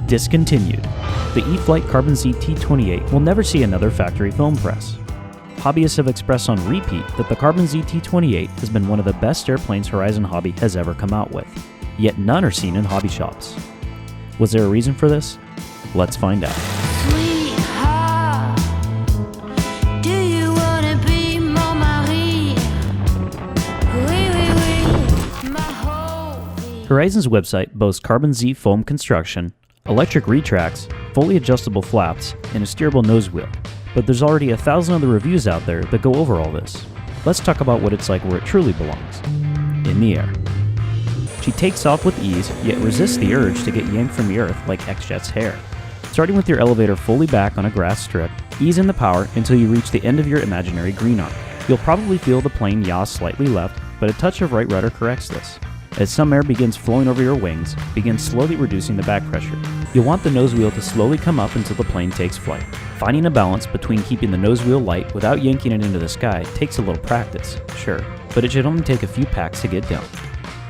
Discontinued. The E-Flite Carbon Z T-28 will never see another factory foam press. Hobbyists have expressed on repeat that the Carbon Z T-28 has been one of the best airplanes Horizon Hobby has ever come out with, yet none are seen in hobby shops. Was there a reason for this? Let's find out. Horizon's website boasts Carbon Z foam construction, electric retracts, fully adjustable flaps, and a steerable nose wheel. But there's already 1,000 other reviews out there that go over all this. Let's talk about what it's like where it truly belongs. In the air. She takes off with ease, yet resists the urge to get yanked from the earth like X-Jet's hair. Starting with your elevator fully back on a grass strip, ease in the power until you reach the end of your imaginary green arc. You'll probably feel the plane yaw slightly left, but a touch of right rudder corrects this. As some air begins flowing over your wings, begin slowly reducing the back pressure. You'll want the nose wheel to slowly come up until the plane takes flight. Finding a balance between keeping the nose wheel light without yanking it into the sky takes a little practice, sure, but it should only take a few packs to get done.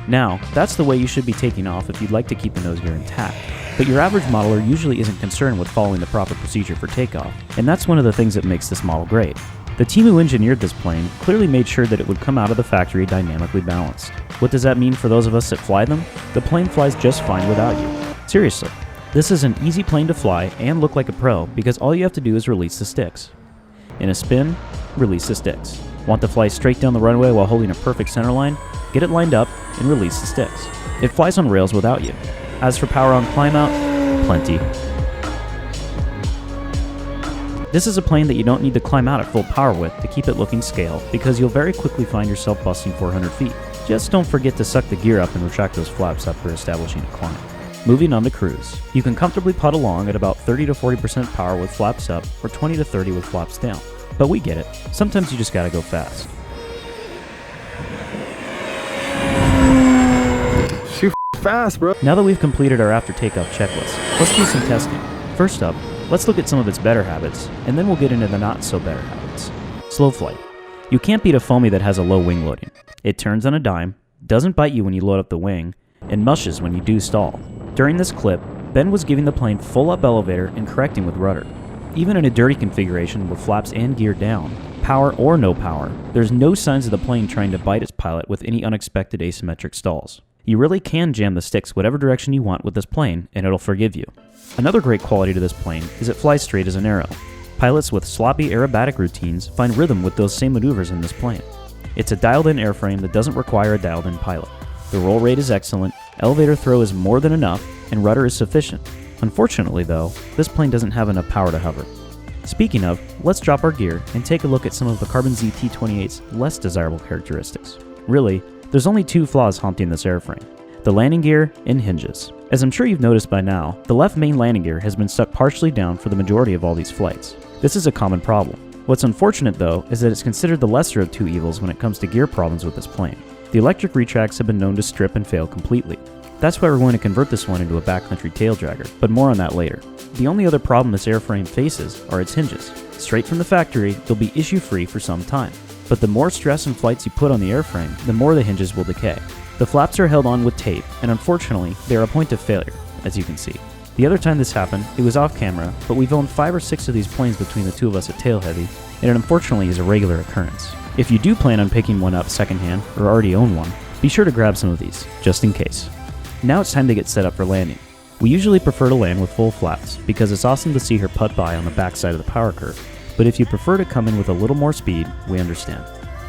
Now, that's the way you should be taking off if you'd like to keep the nose gear intact, but your average modeler usually isn't concerned with following the proper procedure for takeoff, and that's one of the things that makes this model great. The team who engineered this plane clearly made sure that it would come out of the factory dynamically balanced. What does that mean for those of us that fly them? The plane flies just fine without you. Seriously, this is an easy plane to fly and look like a pro because all you have to do is release the sticks. In a spin, release the sticks. Want to fly straight down the runway while holding a perfect center line? Get it lined up and release the sticks. It flies on rails without you. As for power on climb out, plenty. This is a plane that you don't need to climb out at full power with to keep it looking scale because you'll very quickly find yourself busting 400 feet. Just don't forget to suck the gear up and retract those flaps after establishing a climb. Moving on to cruise. You can comfortably putt along at about 30 to 40% power with flaps up or 20 to 30 with flaps down. But we get it. Sometimes you just gotta go fast. Shoot fast, bro. Now that we've completed our after takeoff checklist, let's do some testing. First up, let's look at some of its better habits, and then we'll get into the not so better habits. Slow flight. You can't beat a foamy that has a low wing loading. It turns on a dime, doesn't bite you when you load up the wing, and mushes when you do stall. During this clip, Ben was giving the plane full up elevator and correcting with rudder. Even in a dirty configuration with flaps and gear down, power or no power, there's no signs of the plane trying to bite its pilot with any unexpected asymmetric stalls. You really can jam the sticks whatever direction you want with this plane and it'll forgive you. Another great quality to this plane is it flies straight as an arrow. Pilots with sloppy aerobatic routines find rhythm with those same maneuvers in this plane. It's a dialed-in airframe that doesn't require a dialed-in pilot. The roll rate is excellent, elevator throw is more than enough, and rudder is sufficient. Unfortunately though, this plane doesn't have enough power to hover. Speaking of, let's drop our gear and take a look at some of the Carbon Z T-28's less desirable characteristics. Really, there's only two flaws haunting this airframe: the landing gear and hinges. As I'm sure you've noticed by now, the left main landing gear has been stuck partially down for the majority of all these flights. This is a common problem. What's unfortunate though is that it's considered the lesser of two evils when it comes to gear problems with this plane. The electric retracts have been known to strip and fail completely. That's why we're going to convert this one into a backcountry tail dragger, but more on that later. The only other problem this airframe faces are its hinges. Straight from the factory, they'll be issue-free for some time. But the more stress and flights you put on the airframe, the more the hinges will decay. The flaps are held on with tape, and unfortunately, they are a point of failure, as you can see. The other time this happened, it was off camera, but we've owned 5 or 6 of these planes between the two of us at Tail Heavy, and it unfortunately is a regular occurrence. If you do plan on picking one up secondhand, or already own one, be sure to grab some of these, just in case. Now it's time to get set up for landing. We usually prefer to land with full flaps, because it's awesome to see her putt by on the backside of the power curve, but if you prefer to come in with a little more speed, we understand.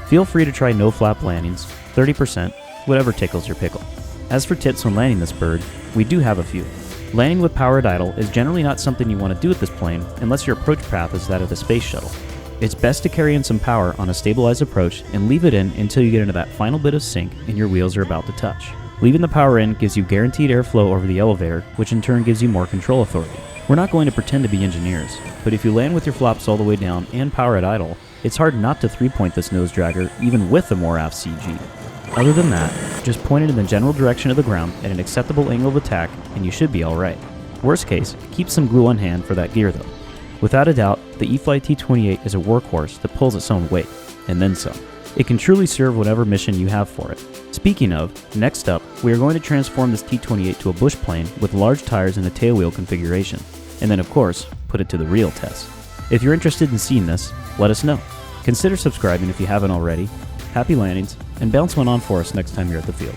Feel free to try no flap landings, 30%, whatever tickles your pickle. As for tips when landing this bird, we do have a few. Landing with power at idle is generally not something you want to do with this plane unless your approach path is that of the space shuttle. It's best to carry in some power on a stabilized approach and leave it in until you get into that final bit of sink and your wheels are about to touch. Leaving the power in gives you guaranteed airflow over the elevator, which in turn gives you more control authority. We're not going to pretend to be engineers, but if you land with your flaps all the way down and power at idle, it's hard not to 3-point this nose dragger even with a more aft CG. Other than that, just point it in the general direction of the ground at an acceptable angle of attack and you should be alright. Worst case, keep some glue on hand for that gear though. Without a doubt, the E-Flite T-28 is a workhorse that pulls its own weight, and then some. It can truly serve whatever mission you have for it. Speaking of, next up, we are going to transform this T-28 to a bush plane with large tires and a tailwheel configuration, and then of course, put it to the real test. If you're interested in seeing this, let us know. Consider subscribing if you haven't already. Happy landings, and bounce one on for us next time you're at the field.